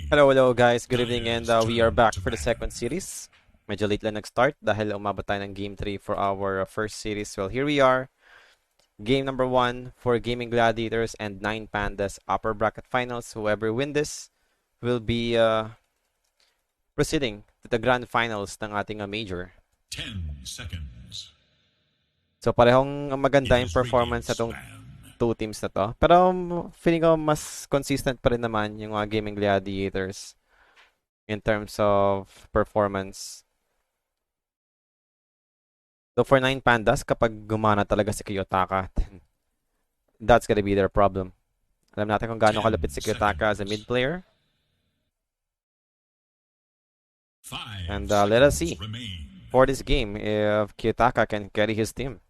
Hello guys, good evening and we are back for the second series. Medyo late lang nag-start dahil umabot tayo ng game 3 for our first series. Well, here we are. Game number 1 for Gaimin Gladiators and 9Pandas upper bracket finals. Whoever win this will be proceeding to the grand finals ng ating major. 10 seconds. So parehong maganda yung performance sa itong two teams na to. Pero feeling ko mas consistent pa rin naman yung Gaimin Gladiators in terms of performance. So for 9Pandas, kapag gumana talaga si Kiyotaka, that's gonna be their problem. Alam natin kung gaano kalapit si Kiyotaka as a mid player. And let us see for this game if Kiyotaka can carry his team.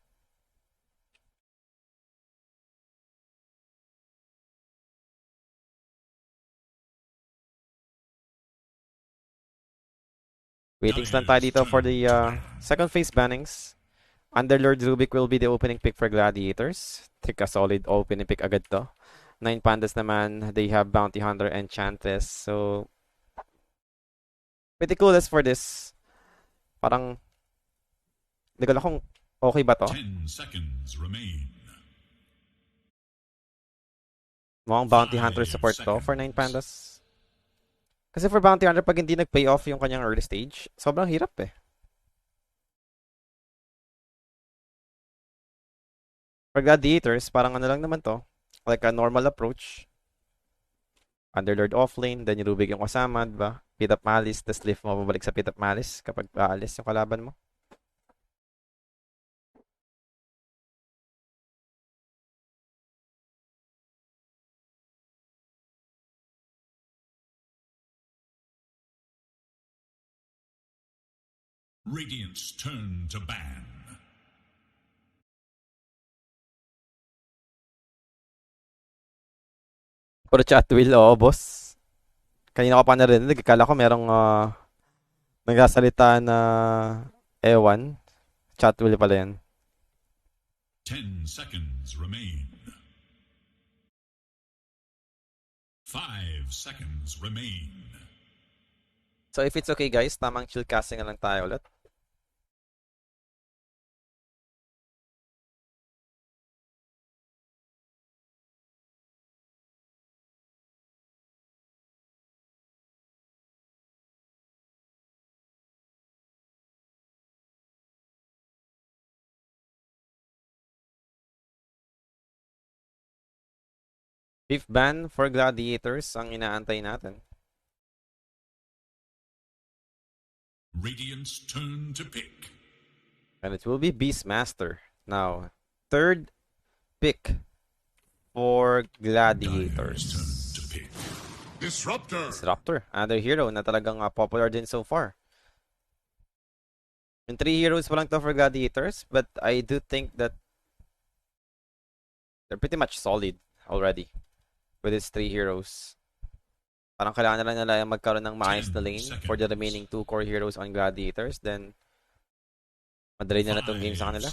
Waiting lang tayo dito for the second phase bannings. Underlord Rubik will be the opening pick for Gladiators. Take a solid opening pick agad to. 9Pandas naman, they have Bounty Hunter and Enchantress. So, pretty cool for this. Parang, hindi ko alam kung okay ba to. 10 seconds remain. Mukhang Bounty Hunter support to for 9Pandas. Kasi for Bounty Hunter, pag hindi nag-pay off yung kanyang early stage, sobrang hirap eh. For Gladiators, parang ano lang naman to. Like a normal approach. Underlord offlane, then yung Rubik yung kasama, diba? Pit up Malice, tas lift mo babalik sa Pit up Malice kapag aalis yung kalaban mo. Radiant's turn to ban. Puro chat wheel, oo, boss. Kanina ko pa narinig, akala ko merong nagsasalita na ewan. Chat wheel pala yan. 10 seconds remain. 5 seconds remain. So if it's okay guys, tamang chill casting na lang tayo ulit. Fifth ban for Gladiators ang inaantay natin. Radiant's turn to pick. And it will be Beastmaster. Now, third pick for Gladiators. Turn to pick. Disruptor. Another hero na talagang popular din so far. And 3 heroes pa lang to for Gladiators, but I do think that they're pretty much solid already with its 3 heroes. Parang kailangan na lang nila magkaroon ng maayos na lane for the remaining 2 core heroes on Gladiators. Then, madali na itong game sa kanila.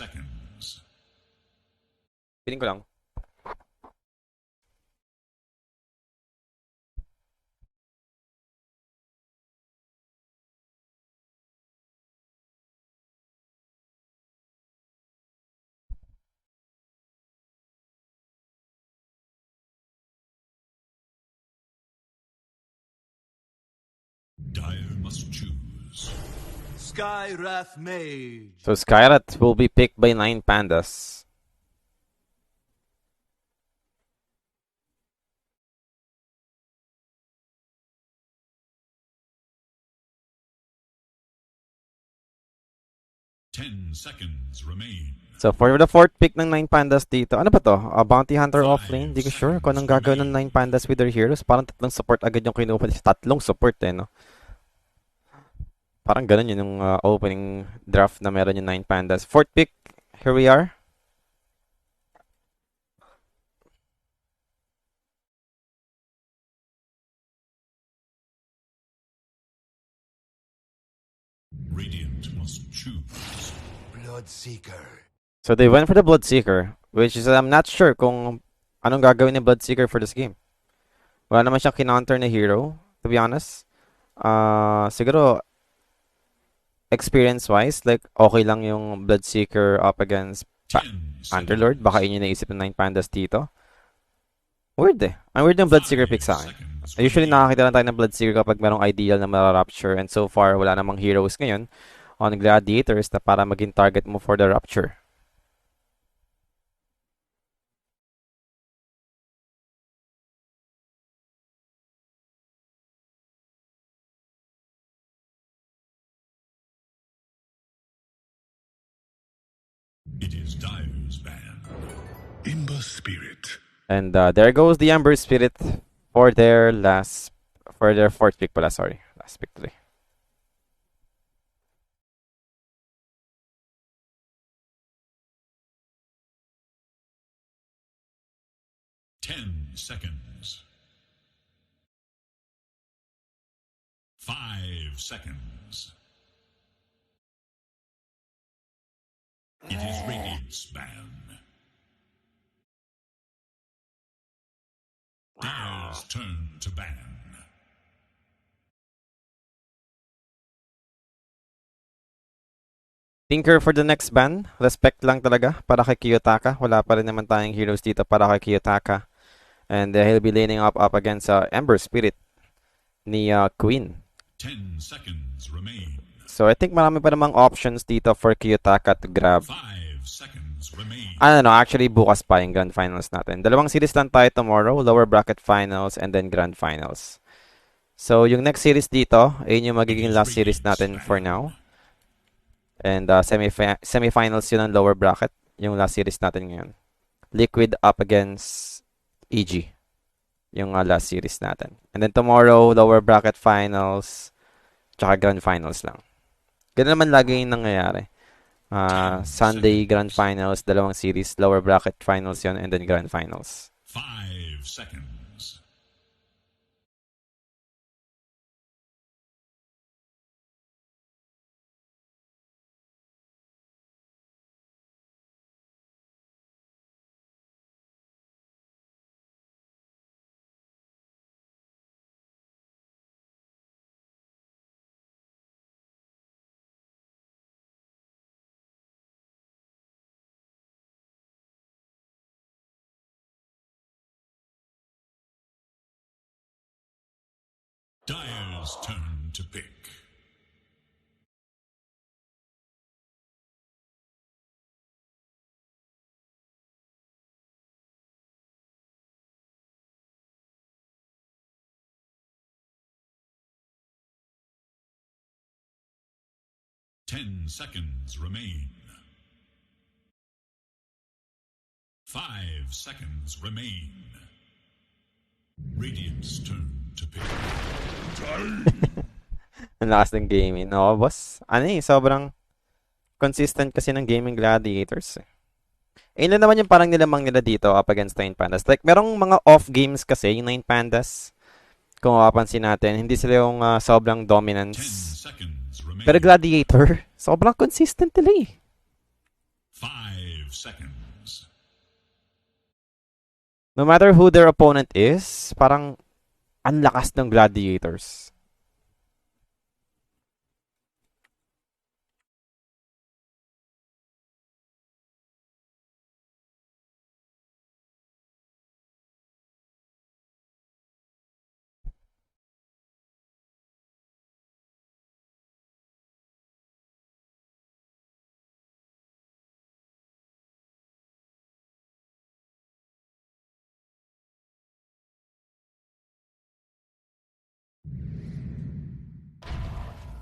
Feeling ko lang. Dire must choose. Skyrath Mage. So Skyrath will be picked by 9Pandas. Seconds remain. So for the fourth pick ng 9Pandas dito, ano ba to? Bounty Hunter offlane? Hindi ko sure kung anong gagawin ng 9Pandas with their heroes. Parang tatlong support agad yung kinuha. Tatlong support no? Parang ganun yun yung opening draft na meron yung 9Pandas. Fourth pick, here we are. Radiant must choose. Bloodseeker. So they went for the Bloodseeker, which is I'm not sure kung anong gagawin ni Bloodseeker for this game. Wala naman siyang kinounter na hero. to be honest. Siguro, experience-wise, like, okay lang yung Bloodseeker up against 10 Underlord. Baka seconds. yun yung naisip ng 9Pandas dito. Weird eh. Ang weird ng Bloodseeker 5 pick sa akin. seconds Usually remain. nakakita lang tayo ng Bloodseeker kapag merong ideal na mara-rapture, and so far wala namang heroes ngayon on Gladiators na para maging target mo for the rapture. It is Dyer's band. Ember Spirit. And there goes the Ember Spirit for their fourth pick pala, sorry. Last pick today. Ten seconds. 5 seconds. It is Radiant's ban. Dyer's turn to ban. Tinker for the next ban. Respect lang talaga para kay Kiyotaka. Wala pa rin naman tayong heroes dito para kay Kiyotaka. And he'll be laning up against Ember Spirit ni Queen. 10 seconds remain. So I think marami pa namang options dito for Kiyotaka to grab. 5 seconds remain. I don't know, actually bukas pa yung Grand Finals natin. Dalawang series lang tayo tomorrow, lower bracket finals and then Grand Finals. So yung next series dito, ayun yung magiging last series natin for now. And semifinals yun ang lower bracket, yung last series natin ngayon. Liquid up against EG, yung last series natin. And then tomorrow, lower bracket finals, tsaka Grand Finals lang. Ganun naman lagi yung nangyayari. Sunday Grand Finals, dalawang series, lower bracket finals yun, and then Grand Finals. 5 seconds. Dyer's turn to pick. Ten seconds remain. 5 seconds remain. Radiant's turn to pick. Ang lakas ng gaming. No, boss. Ano sobrang consistent kasi ng Gaimin Gladiators. Ilan naman yung parang nilamang nila dito up against 9Pandas. Like, merong mga off games kasi, yung 9Pandas. Kung mapapansin natin, hindi sila yung sobrang 10 dominance. seconds remain. Pero Gladiator, sobrang consistent nila eh. 5 seconds. No matter who their opponent is, parang ang lakas ng Gladiators.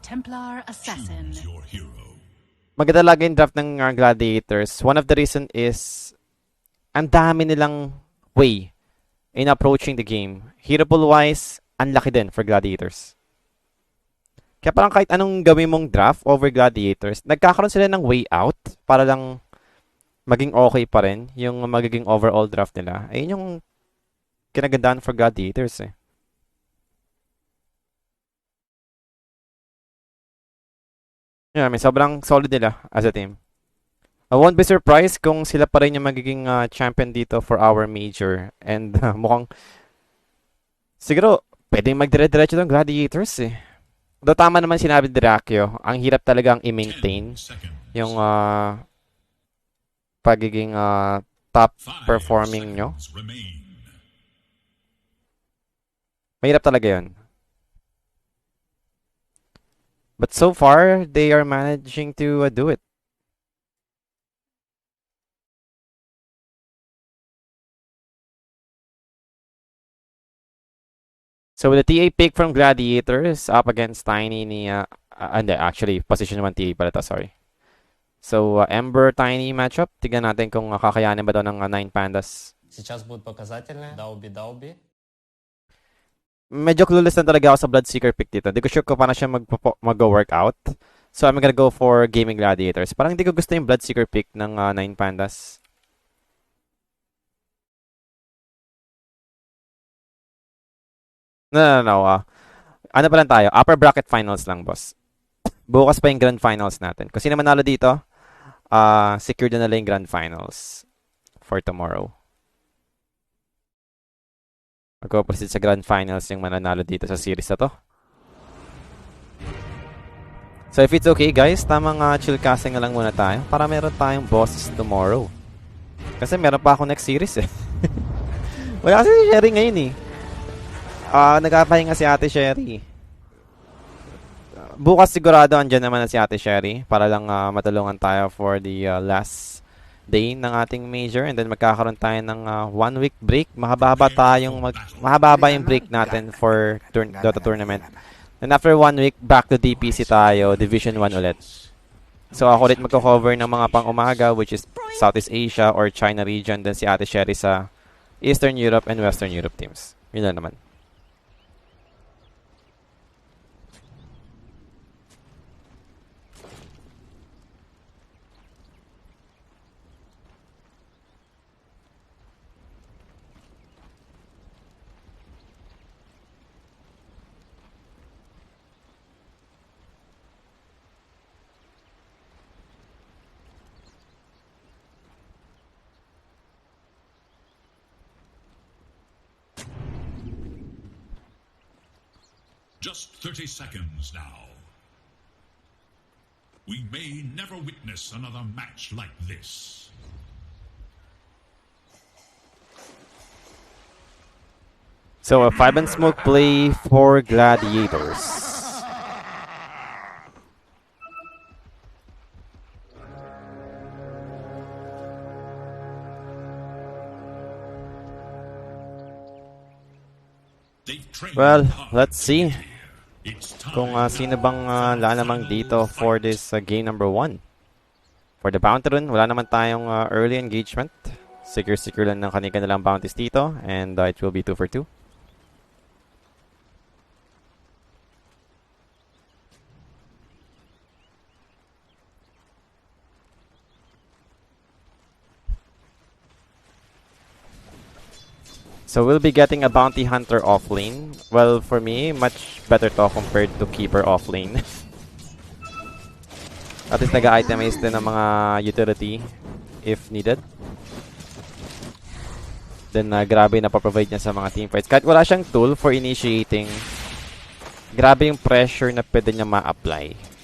Templar Assassin. Choose your hero. Maganda lagi yung draft ng Gladiators. One of the reason is ang dami nilang way in approaching the game. Hero pool wise, ang laki din for Gladiators. Kaya parang kahit anong gawin mong draft over Gladiators, nagkakaroon sila ng way out para lang maging okay pa rin yung magiging overall draft nila. Ayun yung kinagandaan for Gladiators eh. Yeah, may sobrang solid nila as a team. I won't be surprised kung sila pa rin yung magiging champion dito for our major. And mukhang siguro Pwedeng magdire-diretso ng Gladiators eh. Do tama naman sinabi ni Dracchio, ang hirap talagang 10 i-maintain yung seconds. pagiging top 5 performing nyo. seconds remain. Mahirap talaga yun. But so far, they are managing to do it. So with the TA pick from Gladiators up against Tiny ni hindi, actually position naman TA pala to, sorry. So Ember Tiny matchup, tignan natin kung kakayanin ba daw ng 9Pandas. Сейчас будет показательное. Дауби. Medyo clueless na talaga ako sa Bloodseeker pick dito. Hindi ko sure kung paano siya mag-workout. So I'm gonna go for Gaming Gladiators. Parang hindi ko gusto yung Bloodseeker pick ng 9Pandas. No. Ano pa lang tayo? Upper bracket finals lang, boss. Bukas pa yung grand finals natin. Kung sino manalo dito, secured na nila yung grand finals for tomorrow. Magpo-proceed sa grand finals yung mananalo dito sa series na to. So if it's okay guys, tamang chill casting na lang muna tayo para meron tayong bosses tomorrow. Kasi meron pa ako next series eh. Wala kasi si Sherry ngayon eh. Nagpapahinga si Ate Sherry. Bukas sigurado andyan naman na si Ate Sherry para lang matulungan tayo for the last day ng ating major, and then magkakaroon tayo ng 1 week break. Mahaba yung break natin for Dota tournament. And after 1 week, back to DPC tayo, Division 1 ulit. So ako ulit magko-cover ng mga pang-umaga, which is Southeast Asia or China region, then si Ate Sherry sa Eastern Europe and Western Europe teams. Yun lang naman. Just 30 seconds now. We may never witness another match like this. So a 5 and smoke play for Gladiators. Well, let's see kung sino bang lalamang dito for this game number 1. For the bounty run, wala naman tayong early engagement. Secure lang ng kanilang bounties dito, and it will be 2 for 2. So we'll be getting a bounty hunter off lane. Well, for me, much better to compared to keeper off lane. At least nag-itemize din ng mga utility if needed. Then grabe na pa-provide niya sa mga teamfights. Kahit wala siyang tool for initiating, grabe yung pressure na pwede niya ma-apply.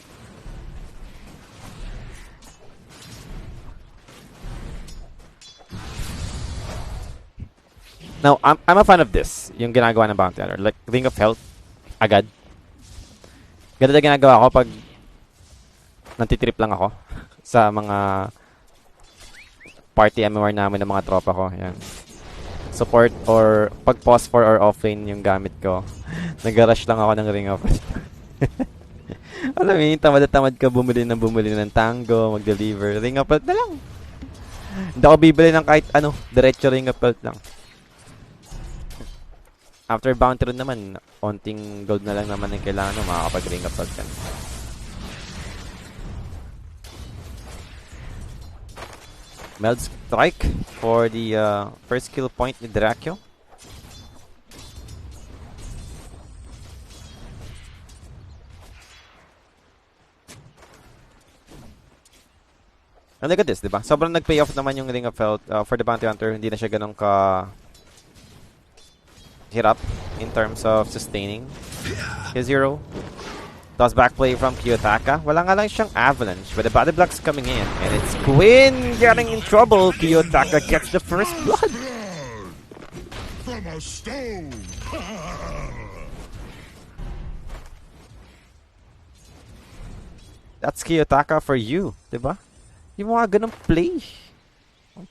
Now, I'm a fan of this, yung ginagawa ng bounty hunter. Like, Ring of Health, agad. Ganda na ginagawa ko pag nantitrip lang ako sa mga party MMR namin ng mga tropa ko. Yan. Support or pag-pause for or off-lane yung gamit ko. Nag-rush lang ako ng Ring of Health. Alam mo yun, tamad ka bumili ng tango, mag-deliver. Ring of Health na lang. Hindi ako bibili ng kahit ano, diretso Ring of Health lang. After bounty run naman, onting gold na lang naman yung kailangan mo, makakapag-ring up ka. Meld strike for the first kill point ni Dracchio. And look at this, diba? Sobrang nag-pay off naman yung Ring of Health for the Bounty Hunter. Hindi na siya ganun ka hit up in terms of sustaining his hero. Toss back play from Kiyotaka. Wala nga lang siyang avalanche, but the body block's coming in, and it's Quinn getting in trouble. Kiyotaka gets the first blood. From a stone. That's Kiyotaka for you, diba? Yung mga ganong play.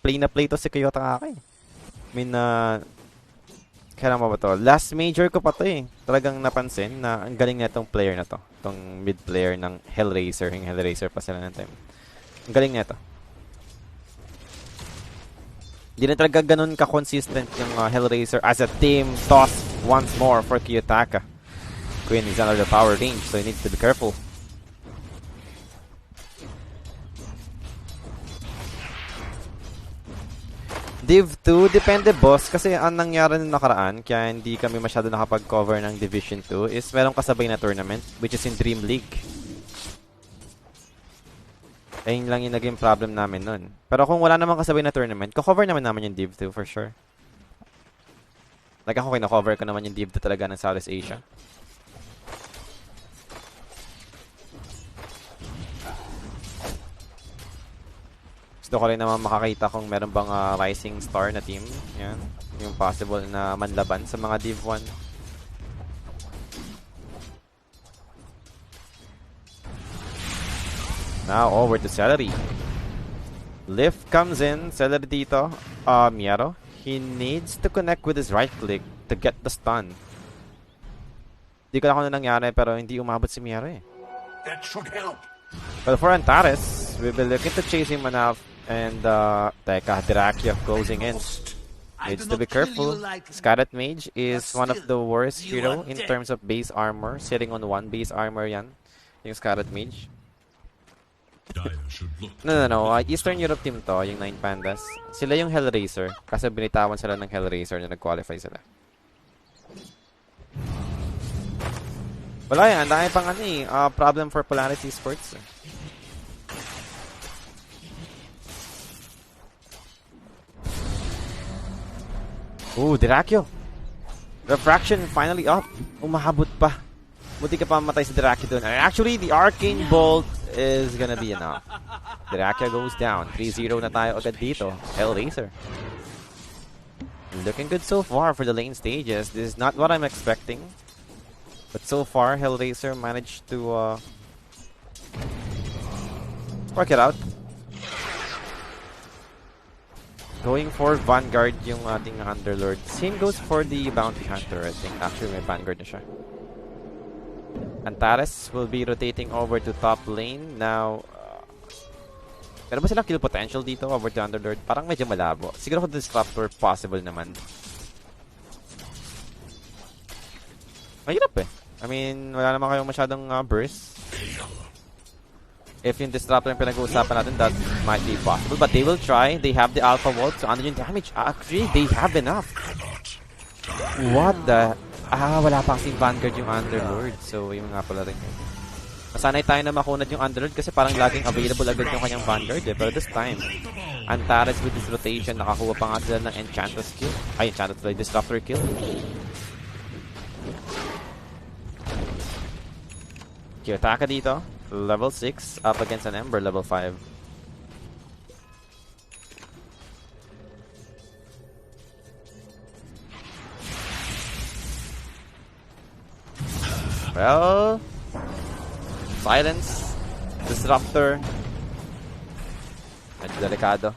Play na play to si Kiyotaka eh. I mean, kailan mo ba to? Last major ko pa to eh. Talagang napansin na ang galing na itong player na to. Itong mid player ng Hellraiser. Yung Hellraiser pa sila ng time. Ang galing na ito. Hindi na talaga ganun ka-consistent yung Hellraiser as a team. Toss once more for Kiyotaka. Quinn is under the power range, so he needs to be careful. Div 2, depende boss. Kasi ang nangyari nung nakaraan, kaya hindi kami masyado nakapag-cover ng Division 2, is merong kasabay na tournament, which is in Dream League. Ayun lang yung naging problem namin nun. Pero kung wala namang kasabay na tournament, ko-cover naman yung Div 2 for sure. Like ako, kina-cover ko naman yung Div 2 talaga ng Southeast Asia. Gusto ko rin naman makakita kung meron bang rising star na team. Yan. Yung possible na manlaban sa mga Div 1. Now over to Celery. Lift comes in. Celery dito. Miero. He needs to connect with his right click to get the stun. Di ko na kung ano nangyari pero hindi umabot si Miero eh. That should help. But for Antares, we'll be looking to chase him enough. And, teka, Dracula closing in. Needs to be careful. Scarlet Mage is one of the worst hero in terms of base armor. Sitting on 1 base armor yan. Yung Scarlet Mage. No. Eastern Europe team to, yung 9Pandas. Sila yung Hellraiser. Kasi binitawan sila ng Hellraiser na nag-qualify sila. Wala yan. Ang dami pang problem for Polaris Esports. Ooh, Dracula. Refraction finally up. Umahabot pa. Buti ka pa mamatay si Dracula dun. And actually, the Arcane Bolt is gonna be enough. Dracula goes down. 3-0 na tayo agad dito. Hellraiser. Looking good so far for the lane stages. This is not what I'm expecting. But so far, Hellraiser managed to work it out. Going for Vanguard yung ating Underlord. Same goes for the Bounty Hunter, I think. Actually, may Vanguard na siya. Antares will be rotating over to top lane. Now, meron ba silang kill potential dito over to Underlord? Parang medyo malabo. Siguro kung Disruptor, possible naman. Mahirap eh. I mean, wala naman kayong masyadong burst. If yung Disruptor yung pinag-uusapan natin, that might be possible. But they will try. They have the Alpha Vault. So, ano yung damage? Actually, they have enough. What the... wala pa kasing Vanguard yung Underlord. So, yung nga pala rin. Masanay tayo na makunad yung Underlord kasi parang laging available agad yung kanyang Vanguard eh. Pero this time, Antares with this rotation, nakakuha pa nga sila ng Enchantress kill. Ay, Enchantress play, Disruptor kill. Kiyotaka dito. Level 6 up against an Ember level 5. Well, silence, Disruptor. Medyo delikado.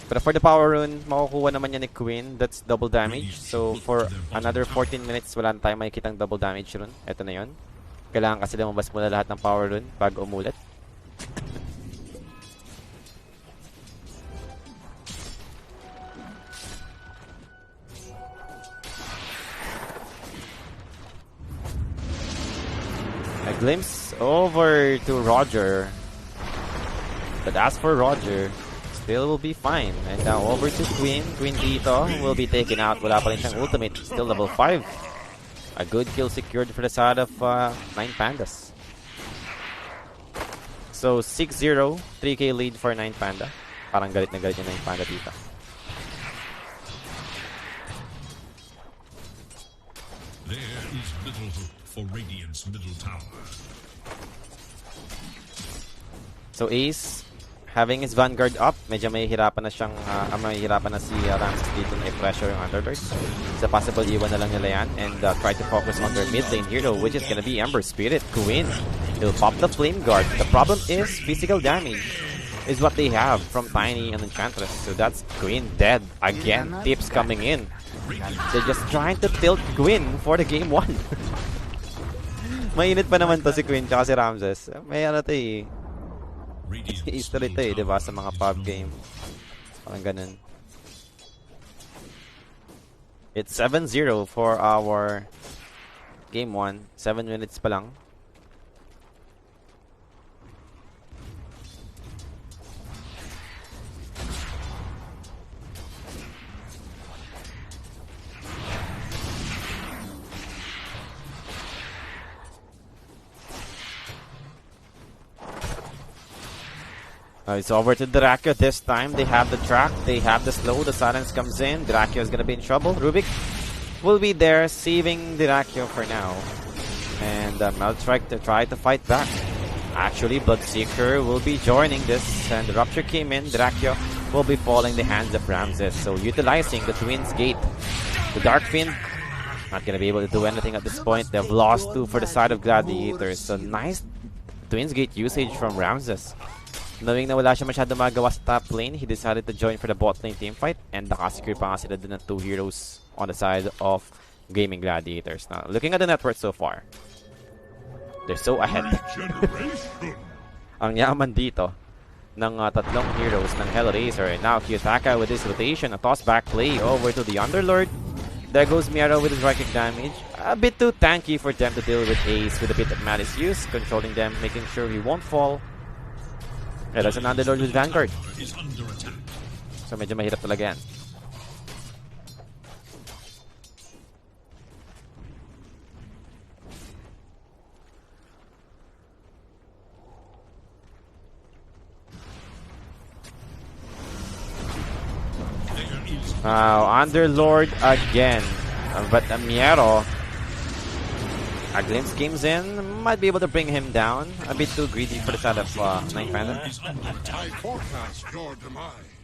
Pero for the power rune, makukuha naman yan ni Queen. That's double damage. So for another 14 minutes, wala na tayong makikitang double damage rune. Ito na yun. Kailangan kasi lumabas muna lahat ng power rune bago umulit. A glimpse over to Roger. But as for Roger, still will be fine. And now over to Queen. Queen dito will be taken out. Wala pa rin siyang ultimate. Still level 5. A good kill secured for the side of 9Pandas. So 6-0, 3k lead for 9Panda. Parang galit na galit yung 9Panda dito. is little hope for Radiant's middle tower. So Ace, having his Vanguard up, medyo mahihirapan na siyang, mahihirapan na si Ramses dito na i-pressure yung Underlord. So possible iwan na lang nila yan and try to focus on their mid lane hero, which is gonna be Ember Spirit. Queen, he'll pop the Flame Guard. The problem is physical damage is what they have from Tiny and Enchantress. So that's Queen dead. Again, tips coming in. They're just trying to tilt Queen for the game 1. Mainit pa naman to si Queen tsaka si Ramses. May ano to eh. History to eh, diba? Sa mga pub game. Parang ganun. It's 7-0 for our game 1. 7 minutes pa lang. It's over to Dracula this time. They have the track, they have the slow, the silence comes in. Dracula is gonna be in trouble. Rubik will be there, saving Dracula for now. And Maltrike to try to fight back. Actually, Bloodseeker will be joining this, and the Rupture came in. Dracula will be falling the hands of Ramses. So utilizing the Twins Gate. The Dark Fiend, not gonna be able to do anything at this point. They've lost 2 for the side of Gladiators. So nice Twins Gate usage from Ramses. Knowing na wala siya masyado magawa sa top lane, he decided to join for the bot lane teamfight, and nakasecure pa nga sila dun ng 2 heroes on the side of Gaimin Gladiators. Now, looking at the net worth so far, they're so ahead. Ang yaman dito ng tatlong heroes ng Hellraiser. And now Kiyotaka with his rotation, a toss back play over to the Underlord. There goes Miero with his right kick damage. A bit too tanky for them to deal with Ace with a bit of Malice use, controlling them, making sure he won't fall. Yeah, there's an Underlord with Vanguard. So medyo mahirap talaga yan. Underlord again. But Miero, a glimpse comes in, might be able to bring him down. A bit too greedy for the side of 9Pandas. I forecast your demise.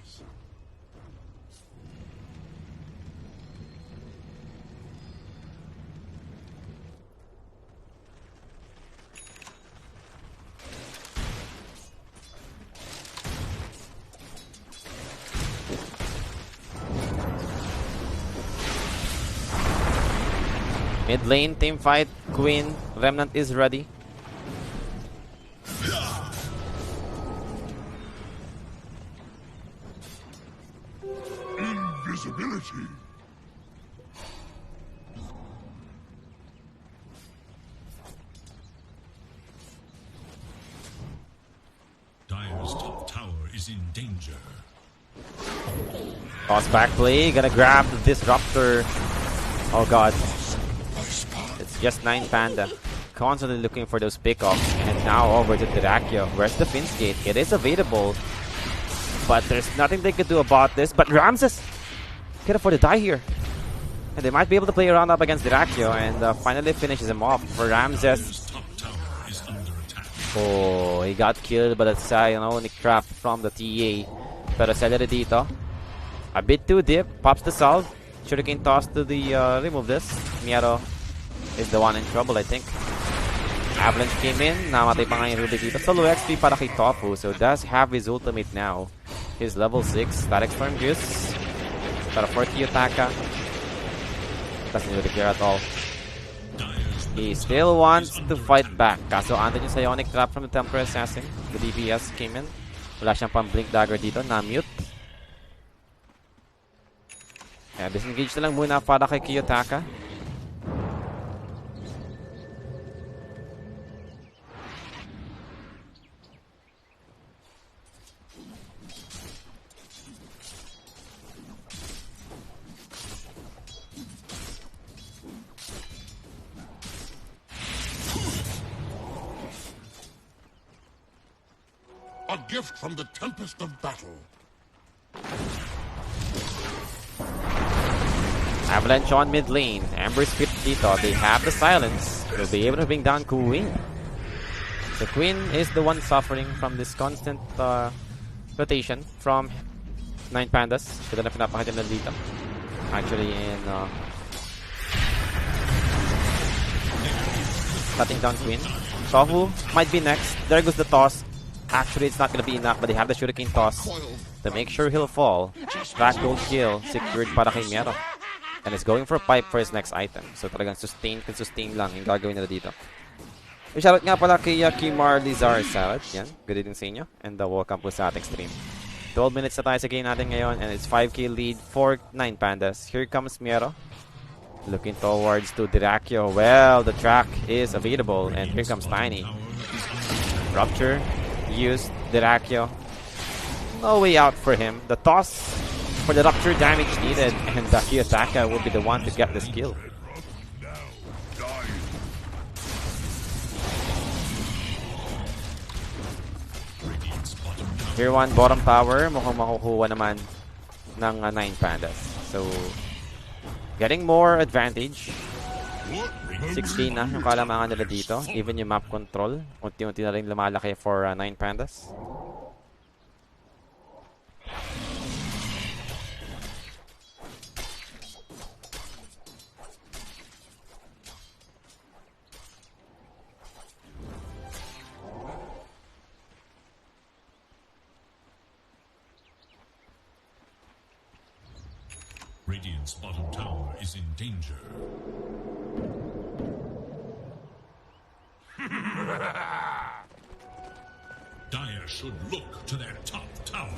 Mid lane, team fight, Queen, Remnant is ready. Invisibility. Dire's top tower is in danger. Toss back play, gonna grab the Disruptor. Oh god. It's just 9Panda. Constantly looking for those pickups. And now over to Dracula. Where's the Fin's Gate? It is available. But there's nothing they could do about this. But Ramses can afford to die here. And they might be able to play around up against Dracula and finally finishes him off. For Ramses. Oh, he got killed by that Psionic trap from the TA. Pero Celery dito. A bit too deep. Pops the salve. Shuriken toss to the remove this. Miero is the one in trouble, I think. Avalanche came in. Namatay pa nga yung Rubik dito. Solo XP para kay Tofu. So does have his ultimate now. He's level 6. Static Storm Juice. Para for Kiyotaka. Doesn't really care at all. He still wants to fight back. Kaso andun yung Psionic Trap from the Temporary Assassin. The DPS came in. Wala siyang pang Blink Dagger dito. Na-mute. Kaya disengage na lang muna para kay Kiyotaka. A gift from the tempest of battle. Avalanche on mid lane. Ember Spirit dito. They have the silence. They'll be able to bring down Queen. So Queen is the one suffering from this constant rotation from 9Pandas. Sila na pinapakita na dito. Actually in cutting down Queen. Tohu might be next. There goes the toss. Actually, it's not gonna be enough, but they have the shuriken toss to make sure he'll fall. Back gold kill secured para kay Miero. And is going for a pipe for his next item. So talagang sustain lang yung gagawin nila dito. Shoutout nga pala kay Kimar Lizar Salad. Yan, good evening sa inyo. And welcome po sa ating stream. 12 minutes na tayo sa game natin ngayon. And it's 5k lead for 9Pandas. Here comes Miero. Looking towards to Dirakio. Well, the track is available. And here comes Tiny. Rupture. Used. Dirakio. No way out for him. The toss for the Rupture damage needed. And Kiyotaka will be the one to get this kill. Tier 1 bottom tower, mukhang makukuha naman ng 9Pandas. So, getting more advantage. 16 na yung kalamangan nila dito. Even yung map control, unti-unti na rin lumalaki for 9Pandas. Radiant's bottom tower is in danger. Dire should look to their top tower.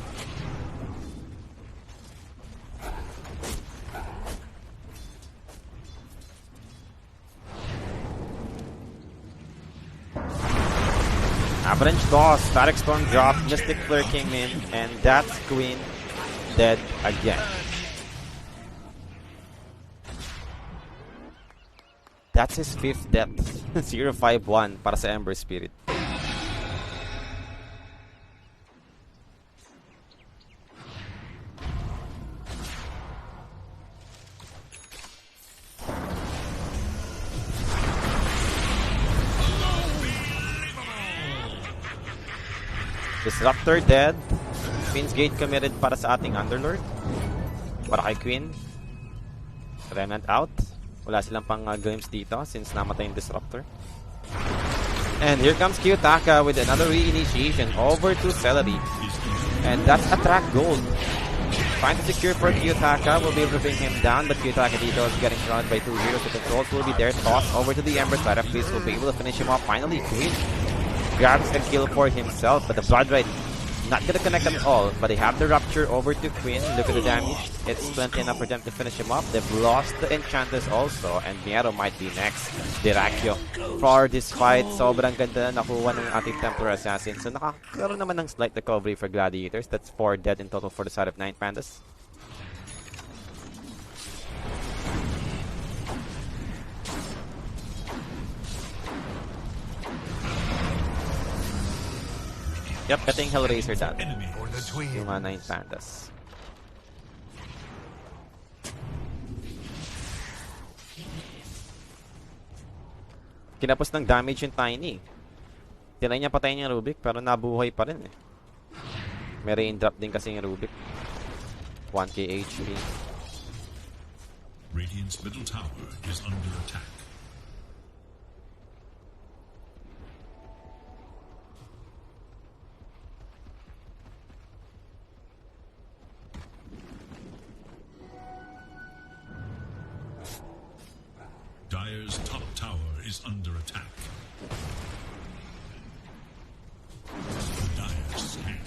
Avalanche toss, Static Storm drop, Mystic Flare came in, and that's Queen dead again. That's his 5th death. 0-5-1 para sa Ember Spirit. Disruptor dead. Queen's Gate committed para sa ating Underlord. Para kay Queen. Remnant out. Wala silang pang glimpse dito since namatay yung Disruptor. And here comes Kiyotaka with another re-initiation over to Celery. And that's a track gold. Trying to secure for Kiyotaka. Will be able to bring him down, but Kiyotaka dito is getting surrounded by 2 heroes. The controls will be there. Toss over to the Ember side of this. Will be able to finish him off. Finally, Queen grabs a kill for himself, but the Blood Rite not gonna connect at all. But they have the Rupture over to Queen. Look at the damage. It's plenty enough for them to finish him off. They've lost the Enchantress also, and Miero might be next. Dirakio for this fight. Sobrang ganda na nakuha ng ating Templar Assassin. So nakakaroon naman ng slight recovery for Gladiators. That's 4 dead in total for the side of 9Pandas. Yep, getting Hellraiser down. Yung 9Pandas. Kinapos ng damage yung Tiny. Tinay niya patayin yung Rubik, pero nabuhay pa rin eh. May raindrop din kasi yung Rubik. 1k HP. Radiant's middle tower is under attack. Dire's top tower is under attack. Dire scan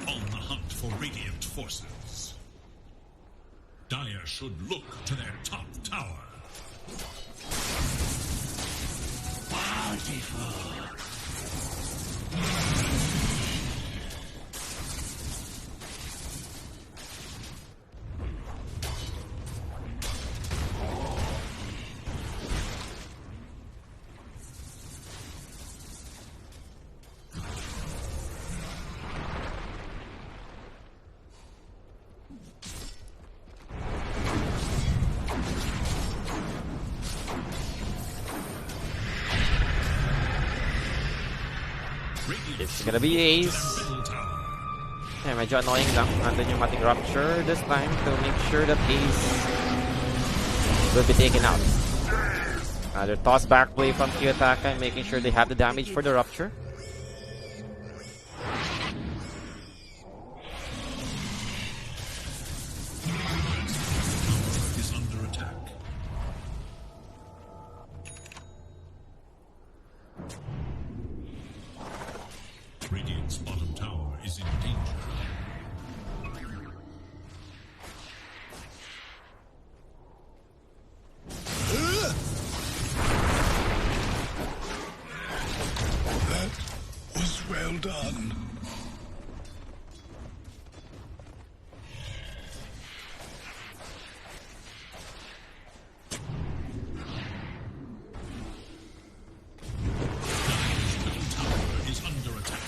on the hunt for Radiant forces. Dire should look to their top tower. Bountiful. It's gonna be Ace. Yeah, medyo annoying lang. Nandun yung ating Rupture this time to make sure that Ace will be taken out. Another toss back play from Kiyotaka, making sure they have the damage for the Rupture. Is under attack. Radiant's bottom tower is in danger. That was well done. Is under attack.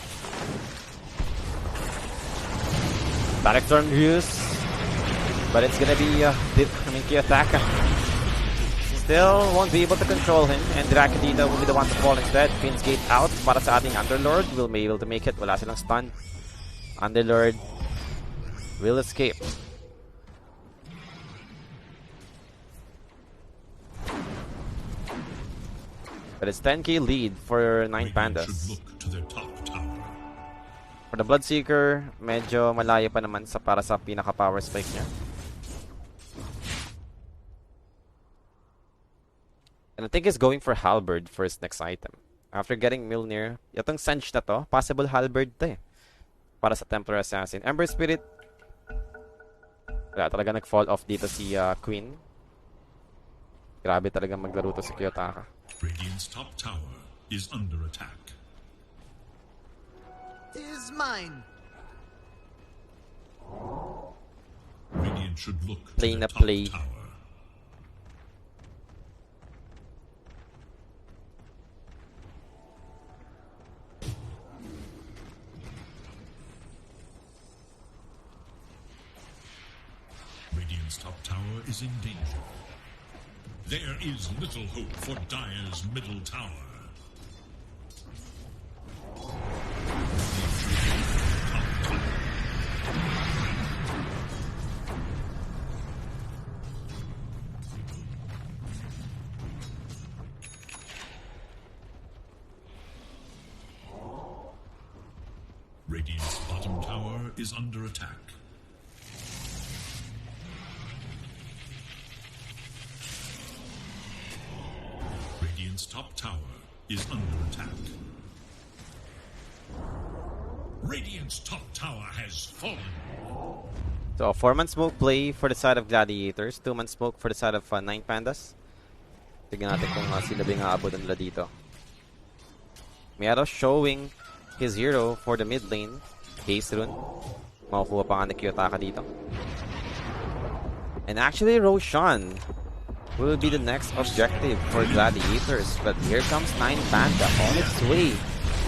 Barak Storm use, but it's gonna be Kiyotaka. Still won't be able to control him, and Drakadita will be the one to fall instead. Queen's Gate out para sa ating Underlord. Will be able to make it. Wala silang stun. Underlord will escape. But it's 10k lead for 9Pandas. Should look to their top tower. For the Bloodseeker, medyo malayo pa naman sa para sa pinaka-power spike niya. And I think he's going for Halberd for his next item. After getting Milner, itong Sench na to, possible Halberd to eh. Para sa Templar Assassin. Ember Spirit, wala talaga nag-fall off dito si Queen. Grabe talaga maglaro to si Kiyotaka. Radiant's top tower is under attack. Is mine. Radiant should look to Play their na top play. tower. Radiant's top tower is in danger. There is little hope for Dire's middle tower. Radiant's bottom tower is under attack. Radiant's top tower is under attack. Radiant's top tower has fallen. So, 4-man smoke play for the side of Gladiators. 2-man smoke for the side of 9Pandas. Tignan natin kung sila ba yung aabutan nila dito. Miaro showing his hero for the mid lane. Haze Rune. Makukuha pa nga ni Kiyotaka dito. And actually, Roshan will be the next objective for Gladiators. But here comes 9Panda on its way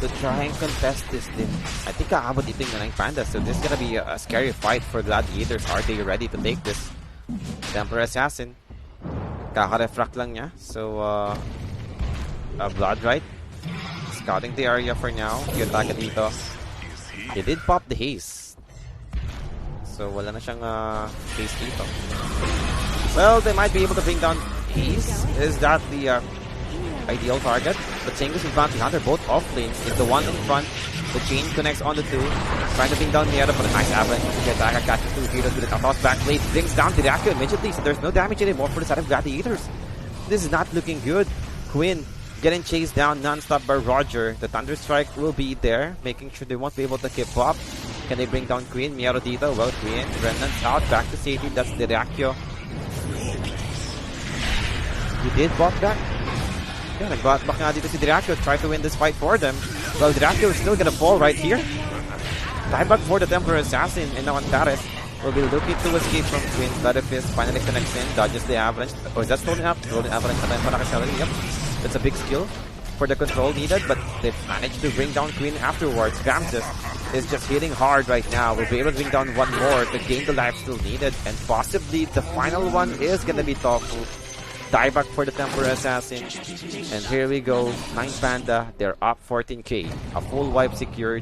to try and contest this din. I think aabot dito yung 9Pandas. So this is gonna be a scary fight for Gladiators. Are they ready to take this? Templar Assassin. Kaka-refract lang niya. So, Blood Right. Scouting the area for now. Kiyotaka dito. They did pop the haze. So, wala na siyang haze dito. Well, they might be able to bring down haze. Is that the ideal target? But Cengus and Bounty Hunter both off lanes. It's the one in front. The chain connects on the two. Trying to bring down Miera for a nice avalanche. Kiyotaka catches 2 heroes with a toss back blade. Brings down Dyrachyo immediately. So there's no damage anymore for the side of Gladiators. This is not looking good. Quinn getting chased down non-stop by Roger. The Thunder Strike will be there, making sure they won't be able to keep up. Can they bring down Queen? Miero dito. Well, Queen. Remnant's out. Back to safety. That's Dyrachyo. He did bot back. Yeah, nag-bot back nga dito si Dyrachyo. Try to win this fight for them. Well, Dyrachyo is still gonna fall right here. Tie back for the Templar Assassin. And now Antares will be looking to escape from Queen. Bloodfist finally connects in. Dodges the avalanche. Or is that Stolen Up? Stolen Avalanche. Yep. That's a big skill for the control needed, but they've managed to bring down Queen afterwards. Gamsus is just hitting hard right now. We'll be able to bring down one more to gain the life still needed, and possibly the final one is gonna be Tofu. dieback for the Temporary Assassin. And here we go. 9Panda, they're up 14k. A full wipe secured.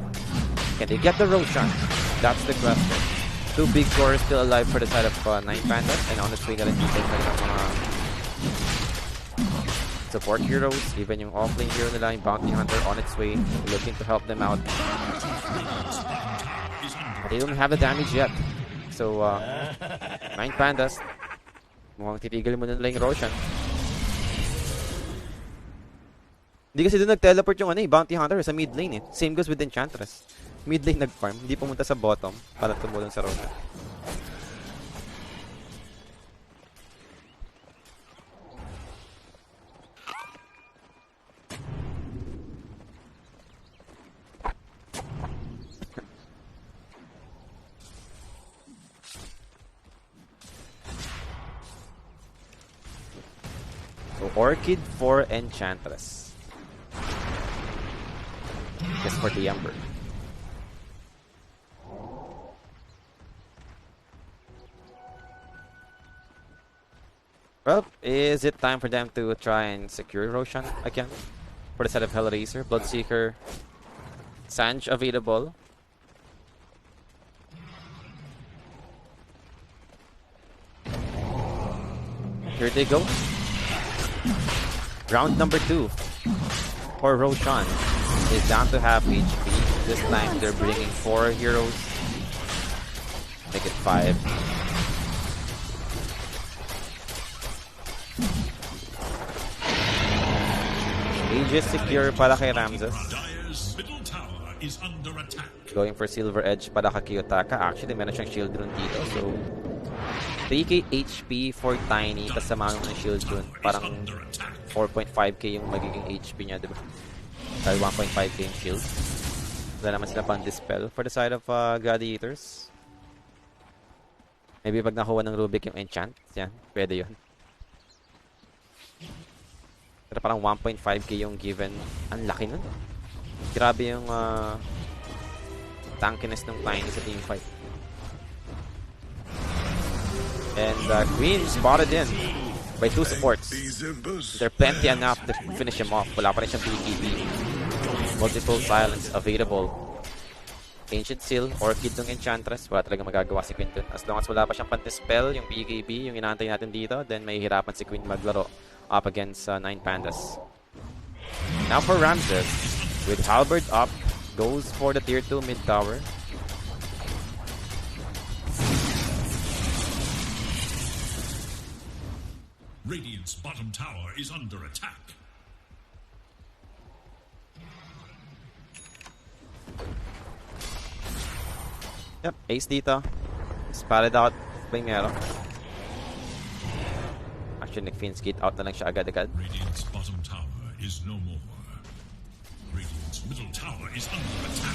Can they get the Roshan? That's the question. Two big cores still alive for the side of 9Pandas. And honestly, na rin dito sa mga support heroes. Even yung offlane hero nila, yung Bounty Hunter on its way. Looking to help them out. But they don't have the damage yet. So, 9Pandas, mukhang titigil mo nila yung Roshan. Hindi kasi doon nag-teleport yung Bounty Hunter sa mid lane eh. Same goes with Enchantress. Mid lane nag-farm, hindi pumunta sa bottom para tumulong sa Roshan. So, Orchid for Enchantress. Just for the Ember. Well, is it time for them to try and secure Roshan again? For the set of Hellraiser, Bloodseeker, Sanj available. Here they go. Round number 2 for Roshan is down to half HP. This time they're bringing 4 heroes. Make it 5. Aegis secure para kay Ramses. Going for Silver Edge para kay Kiyotaka. Actually, meron siyang shield rune dito. So, 3k HP for Tiny. Kasama ng shield rune. Parang 4.5k yung magiging HP niya, diba? Dahil 1.5k yung shield. Wala naman sila pang dispel for the side of Gladiators. Maybe pag nakuha ng Rubik yung enchant, yan, pwede yun. Pero parang 1.5k yung given. Ang laki nun. Grabe yung tankiness ng Tiny sa team fight. And Queen spotted in by 2 supports. They're plenty enough to finish him off. Wala pa rin siyang BKB. Multiple silence available. Ancient Seal, Orchid ng Enchantress. Wala talaga magagawa si Queen dun. As long as wala pa siyang pan-dispel, yung BKB, yung inaantay natin dito, then may hirapan si Queen maglaro up against 9Pandas. Now for Ramses, with Halberd up, goes for the tier 2 mid tower. Radiant's bottom tower is under attack. Yep, ace dito. Spotted out by Mero. Actually, nag-Fiend's Gate out na lang siya agad-agad. Radiant's bottom tower is no more. Radiant's middle tower is under attack.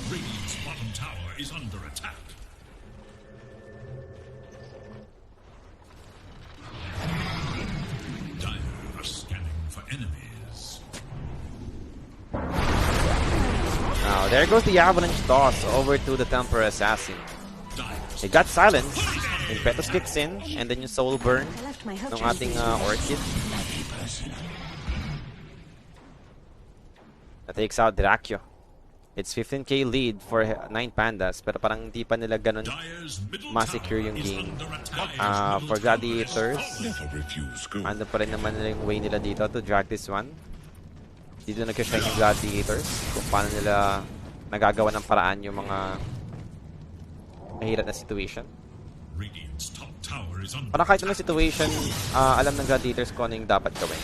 Radiant's bottom tower is under attack. Dire are scanning for enemies. Now, there goes the Avalanche toss over to the Temporary Assassin. They got silence. Impetus kicks in, and then yung Soul Burn ng ating Orchid. That takes out Dracula. It's 15k lead for 9Pandas, pero parang hindi pa nila ganun ma-secure yung game. For Gladiators, ano pa rin naman nila yung way nila dito to drag this one. Dito nag-shine yung Gladiators, kung paano nila nagagawa ng paraan yung mga mahirap na situation. Parang kahit anong situation, alam ng Gladiators kung ano yung dapat gawin.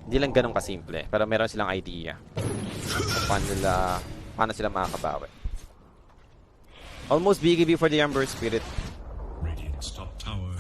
Hindi lang ganun kasimple, pero meron silang idea kung paano sila makakabawi. Almost BKB for the Ember Spirit. Radiant's top tower.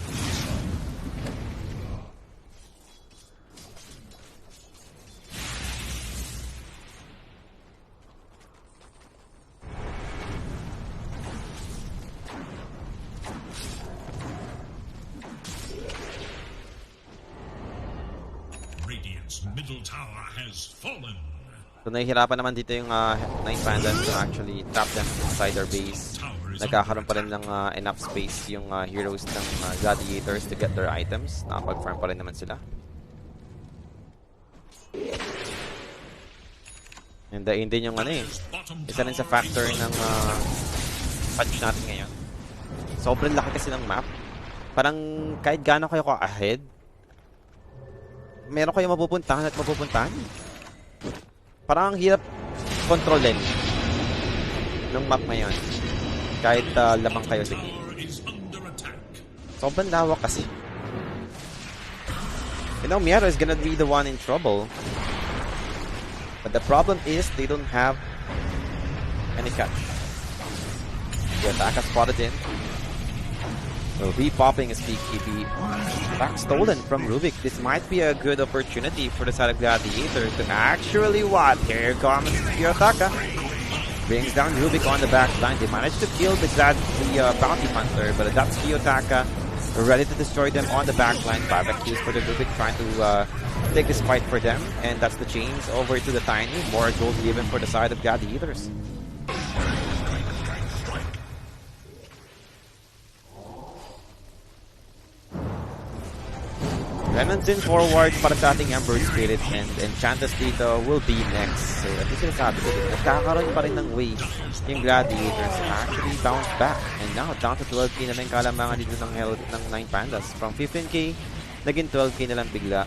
Radiant's middle tower has fallen. So nahihirapan naman dito yung 9Pandas to actually trap them inside their base. Nagkakaroon pa rin ng enough space yung heroes ng Gladiators to get their items. Nakapag-farm pa rin naman sila. And yun din yung isa rin sa factor ng patch natin ngayon. Sobrang laki kasi ng map. Parang kahit gaano kayo ka-ahead, meron kayo mapupuntahan at mapupuntahan. Parang ang hirap kontrolin ng map ngayon. Kahit lamang kayo sa game. Sobrang lawak kasi. You know, Miero is gonna be the one in trouble. But the problem is they don't have any catch. The attack has spotted in. So re-popping is BKB. Back stolen from Rubik. This might be a good opportunity for the side of Gladiator to actually what? Here comes Yotaka. Brings down Rubik on the back line. They managed to kill the Bounty Hunter, but that's Yotaka ready to destroy them on the back line. 5 kills for the Rubik trying to take this fight for them. And that's the change over to the Tiny. More gold given for the side of Gladiators. Lemons in forward para sa ating Ember Spirit, and Enchantress dito will be next. So ito sinasabi ko dito, nagkakaroon pa rin ng way yung Gladiators actually bounce back. And now down to 12k na lang kalamangan dito ng health ng 9Pandas. From 15k, naging 12k na lang bigla.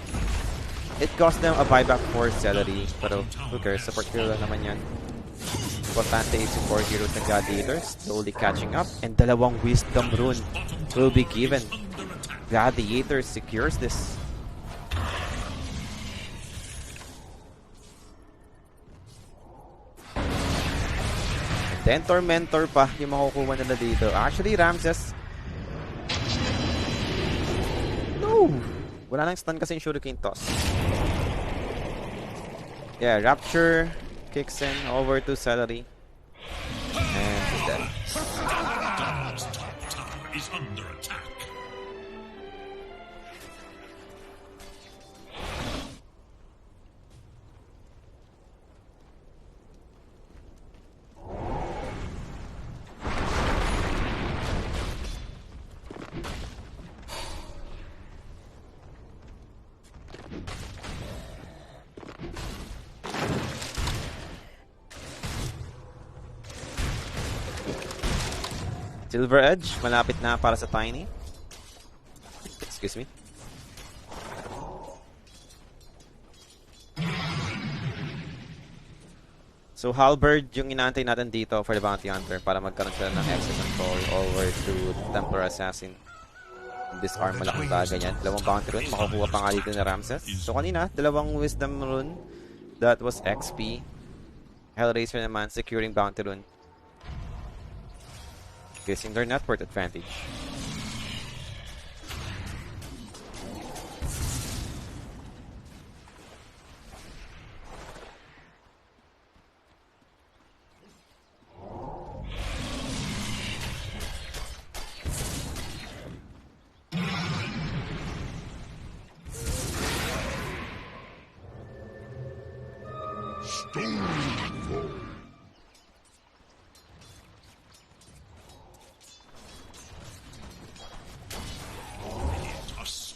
It cost them a buyback for Celery, pero who cares, support hero lang naman yan. Importante is support heroes ng Gladiators, slowly catching up, and dalawang Wisdom Rune will be given. Gladiators secures this. Then Tormentor pa yung makukuha nila dito. Actually, Ramses. No! Wala nang stun kasi yung Shuriken Toss. Yeah, Rapture kicks in over to Celery. And he's dead. Dog's top tower is under attack. Silver Edge, malapit na para sa Tiny. Excuse me. So Halberd yung inaantay natin dito for the Bounty Hunter para magkaroon sila ng access control over to Templar Assassin. Disarm malaking bagay yan. Dalawang Bounty Rune, makukuha pa nga dito ni Ramses. So kanina, dalawang Wisdom Rune. That was XP. Hellraiser naman, securing Bounty Rune. Guessing their net worth advantage.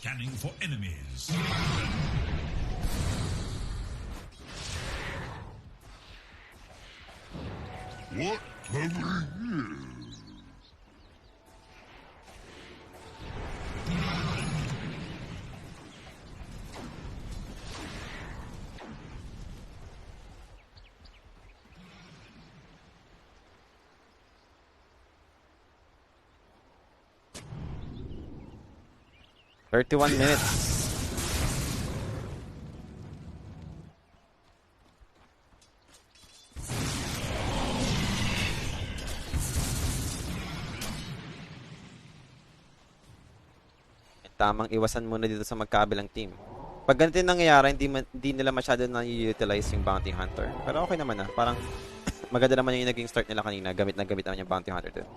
Scanning for enemies. Whatever it is. $31. Tamang iwasan muna dito sa magkabilang team. Pag ganito yung nangyayari, hindi nila masyado na-utilize yung Bounty Hunter. Pero okay naman parang maganda naman yung naging start nila kanina. Gamit na gamit naman yung Bounty Hunter doon.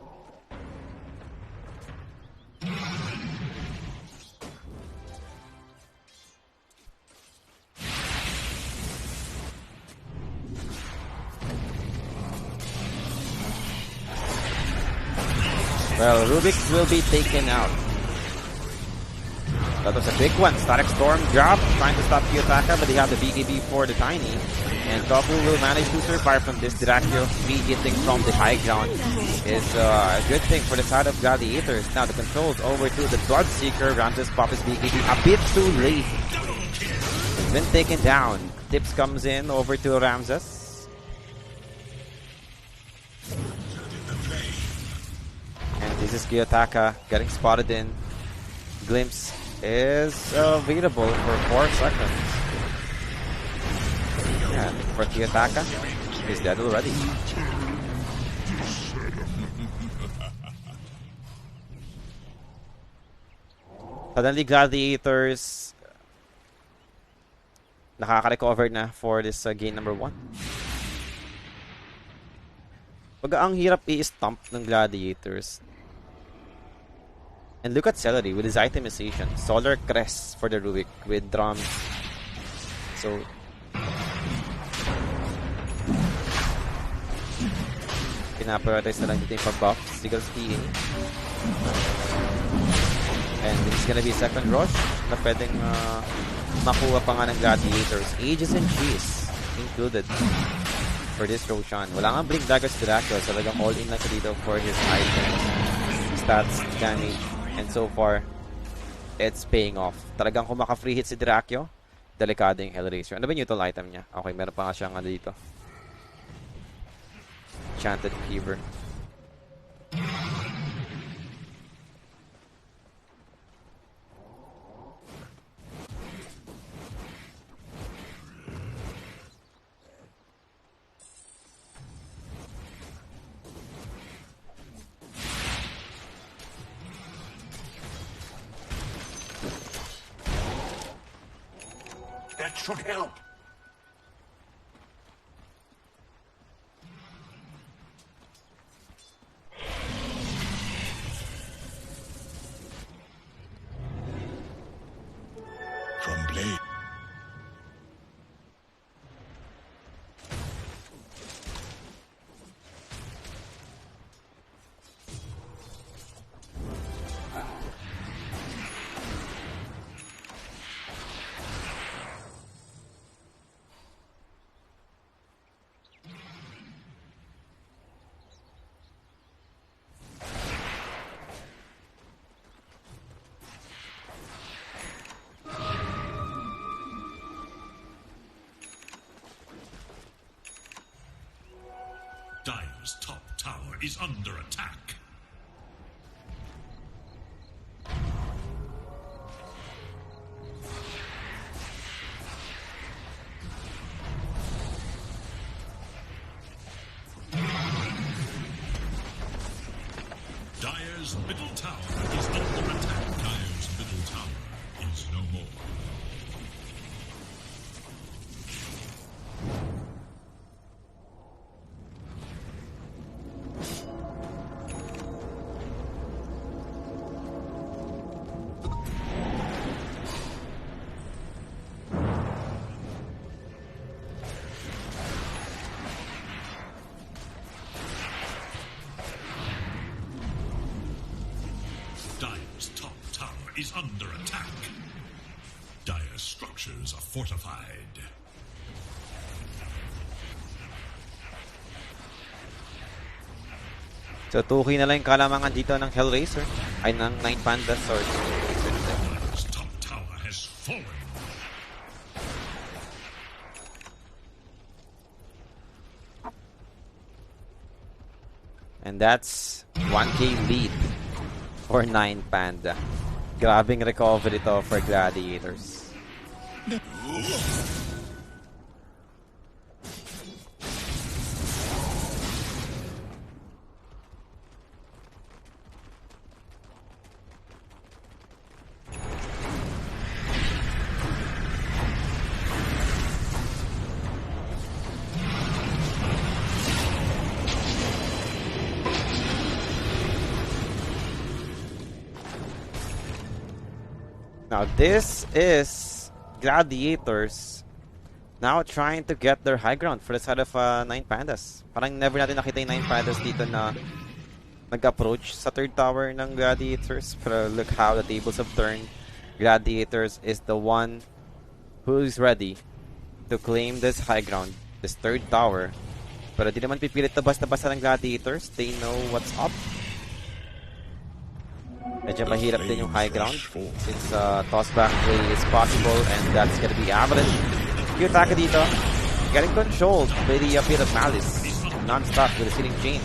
Well, Rubik will be taken out. That was a big one. Static Storm drop, trying to stop Kiyotaka, but they have the BKB for the Tiny. And Tofu will manage to survive from this. Dracula speed hitting from the high ground is a good thing for the side of Gladiators. Now the controls over to the Bloodseeker. Ramses pop his BKB a bit too late. It's been taken down. Tips comes in over to Ramses. And this is Kiyotaka getting spotted in. Glimpse is available for 4 seconds. Yeah, for Kiyotaka, he's dead already. Suddenly, Gladiators nakaka-recover na for this game number 1. Pag ang hirap i-stomp ng Gladiators. And look at Celery with his itemization. Solar Crest for the Rubik with drums. So, pinaprioritize na lang dito yung pag-buff. Seagull's PA. And this is gonna be second rush na pwedeng makuha pa nga ng Gladiators. Aegis and Cheese included for this Roshan. Wala nga Blink Daggers to Dracula, so talagang all-in lang siya dito for his items, stats, damage. And so far, it's paying off. Talagang kung maka-free hit si Dracula, delikado yung Hellraiser. Ano ba yung neutral item niya? Okay, meron pa nga siyang ano dito. Enchanted Fever. That should help. From Blade. Dire's top tower is under attack. Dire's middle tower is under attack. Dire's middle tower is no more. Dire's top tower is under attack. Dire's structures are fortified. So, 2K na lang yung kalamangan dito ng Hellraiser. Ay, ng 9Pandas or Dire's top tower has fallen. And that's 1K lead for 9Panda. Grabing recovery to for Gladiators. Now this is Gladiators now trying to get their high ground for the side of 9Pandas. Parang never natin nakita yung 9Pandas dito na nag-approach sa third tower ng Gladiators. Pero look how the tables have turned. Gladiators is the one who is ready to claim this high ground, this third tower. Pero di naman pipilit na basta-basta ng Gladiators. They know what's up. Medyo mahirap din yung high ground since tossback play is possible and that's gonna be Avalanche. Yung attack dito, getting controlled by the bit of Malice. Non-stop with the ceiling chain.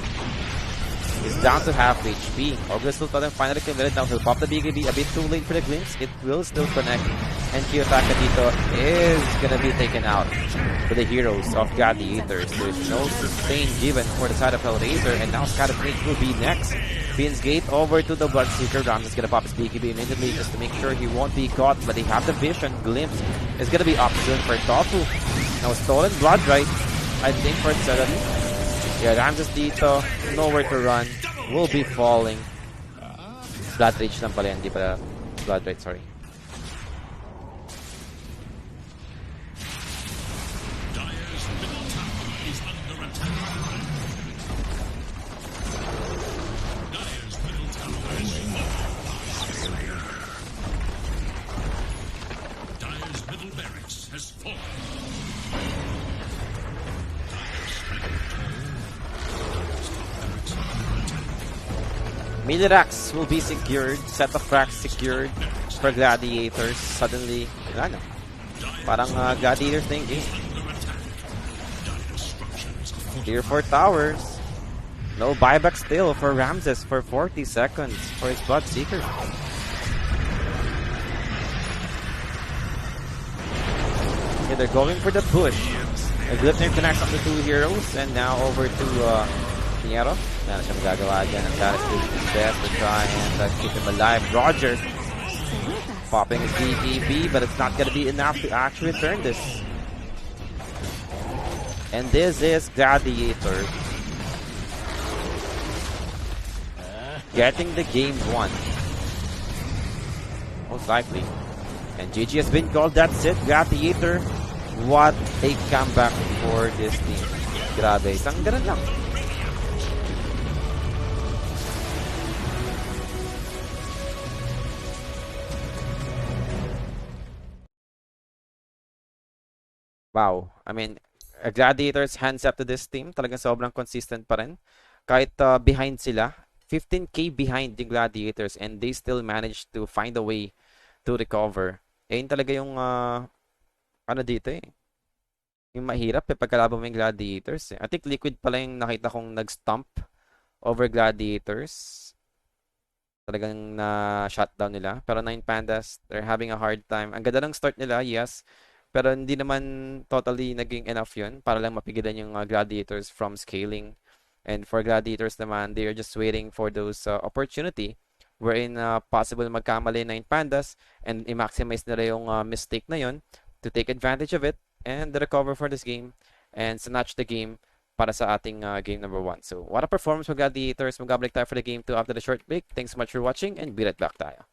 He's down to half HP. August will finally committed now. He'll pop the BKB a bit too late for the glimpse. It will still connect. And Kiyotaka dito is gonna be taken out for the heroes of Gladiators. There's no sustain given for the side of Hellraiser. And now Scatterplate will be next. Pins Gate over to the Bloodseeker. Ram is gonna pop his BKB immediately just to make sure he won't be caught. But they have the vision. Glimpse is gonna be up soon for Tofu. Now stolen blood right. I think for Sedali. Yeah, Ramses dito, nowhere to run, will be falling. Blood Rage lang pala, hindi pala Blood Rage, sorry. Dire's middle tower is under attack. Dire's middle tower is fallen. Dire's middle barracks has fallen. Milirax will be secured, set of cracks secured for Gladiators. Suddenly, ano, parang Gladiators na yung game. Tier 4 towers. No buyback still for Ramses for 40 seconds for his Bloodseeker. Okay, they're going for the push. A Glipnir connects on the two heroes and now over to Piero. Na siya magagawa dyan. And that is doing his best to try and keep him alive. Roger popping his BKB, but it's not gonna be enough to actually turn this. And this is Gladiator getting the game won. Most likely. And GG has been called. That's it. Gladiator. What a comeback for this team. Grabe. Isang ganun lang. Wow. I mean, Gladiators hands up to this team. Talagang sobrang consistent pa rin. Kahit behind sila, 15k behind yung Gladiators and they still managed to find a way to recover. Eh, yun talaga yung ano dito eh. Yung mahirap eh pagkalaban mo yung Gladiators eh. I think Liquid pala yung nakita kong nag-stomp over Gladiators. Talagang na-shutdown nila. Pero 9Pandas, they're having a hard time. Ang ganda ng start nila, yes. Pero hindi naman totally naging enough yun para lang mapigilan yung Gladiators from scaling. And for Gladiators naman, they're just waiting for those opportunity wherein possible magkamali 9Pandas and i-maximize nila yung mistake na yun to take advantage of it and recover for this game and snatch the game para sa ating game number 1. So, what a performance for Gladiators. Magabalik tayo for the game 2 after the short break. Thanks so much for watching and be right back tayo.